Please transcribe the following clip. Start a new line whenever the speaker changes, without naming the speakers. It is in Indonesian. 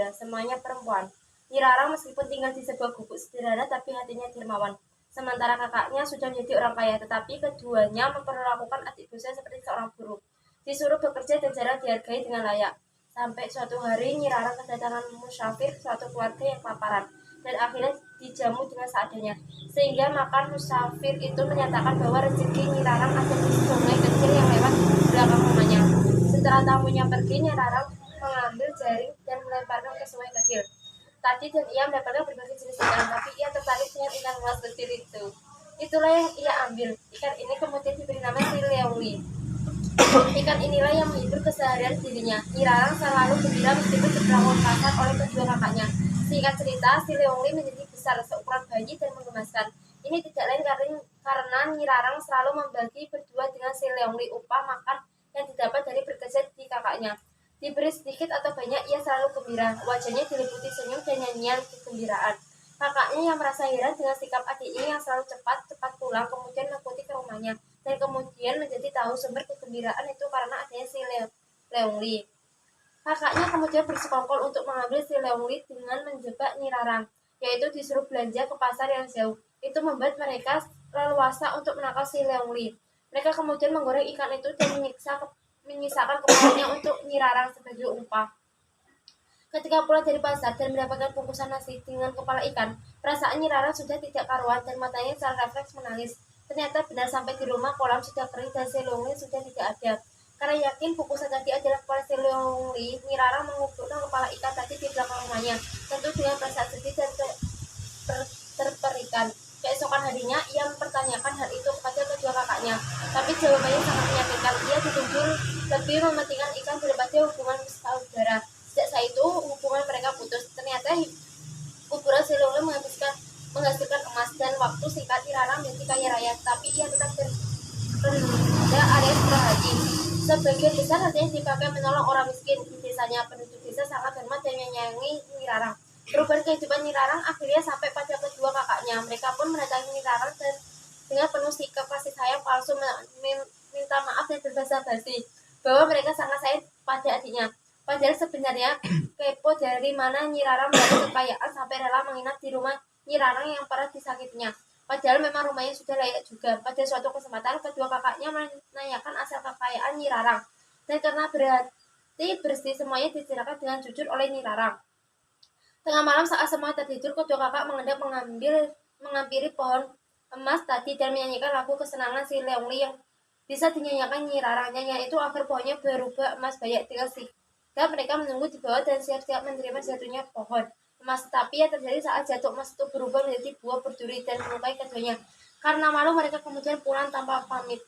saja, semuanya perempuan. Nyi Rarang meskipun tinggal di sebuah gubuk sederhana tapi hatinya dermawan. Sementara kakaknya sudah menjadi orang kaya, tetapi keduanya memperlakukan adik bungsunya seperti seorang buruh. Disuruh bekerja dan jarang dihargai dengan layak. Sampai suatu hari Nyi Rarang kedatangan musafir suatu keluarga yang kelaparan dan akhirnya dijamu dengan seadanya. Sehingga makan musafir itu menyatakan bahwa rezeki Nyi Rarang ada di sungai kecil yang lewat belakang rumahnya. Setelah tamunya pergi, Nyi Rarang mengambil jaring dan melemparkan ke sungai kecil. Tadi dan ia mendapatkan berbagai jenis ikan, tapi ia tertarik dengan ikan emas kecil itu. Itulah yang ia ambil. Ikan ini kemudian diberi nama Si Leongli. Ikan inilah yang menghibur keseharian dirinya. Nyi Rarang selalu gembira meskipun diperlakukan kasar oleh kedua kakaknya. Singkat cerita, Si Leongli menjadi besar seukuran bayi dan menggemaskan. Ini tidak lain karena Nyi Rarang selalu membagi berdua dengan Si Leongli upah makan yang didapat dari bekerja di kakaknya. Diberi sedikit atau banyak, ia selalu gembira. Wajahnya diliputi senyum dan nyanyian kegembiraan. Kakaknya yang merasa heran dengan sikap adiknya yang selalu cepat pulang, kemudian mengikuti ke rumahnya, dan kemudian menjadi tahu sumber kegembiraan itu karena adanya Si Leongli. Kakaknya kemudian bersekongkol untuk mengambil Si Leongli dengan menjebak Nyi Rarang, yaitu disuruh belanja ke pasar yang jauh. Itu membuat mereka leluasa untuk menangkap Si Leongli. Mereka kemudian menggoreng ikan itu dan menyisakan kepalanya untuk Nyi Rarang sebagai upah. Ketika pulang dari pasar dan mendapatkan bungkusan nasi dengan kepala ikan, perasaan Nyi Rarang sudah tidak karuan dan matanya secara refleks menangis. Ternyata benar sampai di rumah kolam sudah kering dan Si Leongli sudah tidak ada. Karena yakin bungkusan tadi adalah kepala Si Leongli, Nyi Rarang menguburkan kepala ikan tadi di belakang rumahnya, tentu dengan perasaan sedih dan terperikan. Keesokan harinya, ia mempertanyakan hal itu kepada kedua kakaknya, tapi jawabannya sangat menyakitkan. Ia dituduh lebih mementingkan ikan daripada hubungan saudara. Sejak saat itu, hubungan mereka putus. Ternyata kuburan Si Leongli menghasilkan emas dan waktu singkat Nyi Rarang menjadi kaya raya, tapi ia tetap berbeda alias berhaji. Sebagian besar hartanya dipakai menolong orang miskin di desanya. Penduduk desa sangat hormat dan menyayangi Nyi Rarang. Perubahan kehidupan Nyi Rarang akhirnya sampai pada kedua kakaknya. Mereka pun mendatangi Nyi Rarang dan dengan penuh sikap kasih sayang palsu minta maaf dan berbahasa basi bahwa mereka sangat sayang pada adiknya. Padahal sebenarnya kepo dari mana Nyi Rarang mendapat kekayaan sampai rela menginap di rumah Nyi Rarang yang pernah disakitinya. Padahal memang rumahnya sudah layak juga. Pada suatu kesempatan, kedua kakaknya menanyakan asal kekayaan Nyi Rarang. Dan karena berhati bersih, semuanya diceritakan dengan jujur oleh Nyi Rarang. Tengah malam saat semua tertidur, kedua kakak mengendap menghampiri pohon emas tadi dan menyanyikan lagu kesenangan Si Leongli yang bisa dinyanyikan Nyi Rarang. Nyanyian itu akhir pohonnya berubah emas banyak, tinggal dan mereka menunggu di bawah dan siap-siap menerima jatuhnya pohon emas. Tapi yang terjadi saat jatuh emas itu berubah menjadi buah berduri dan melukai keduanya. Karena malu, mereka kemudian pulang tanpa pamit.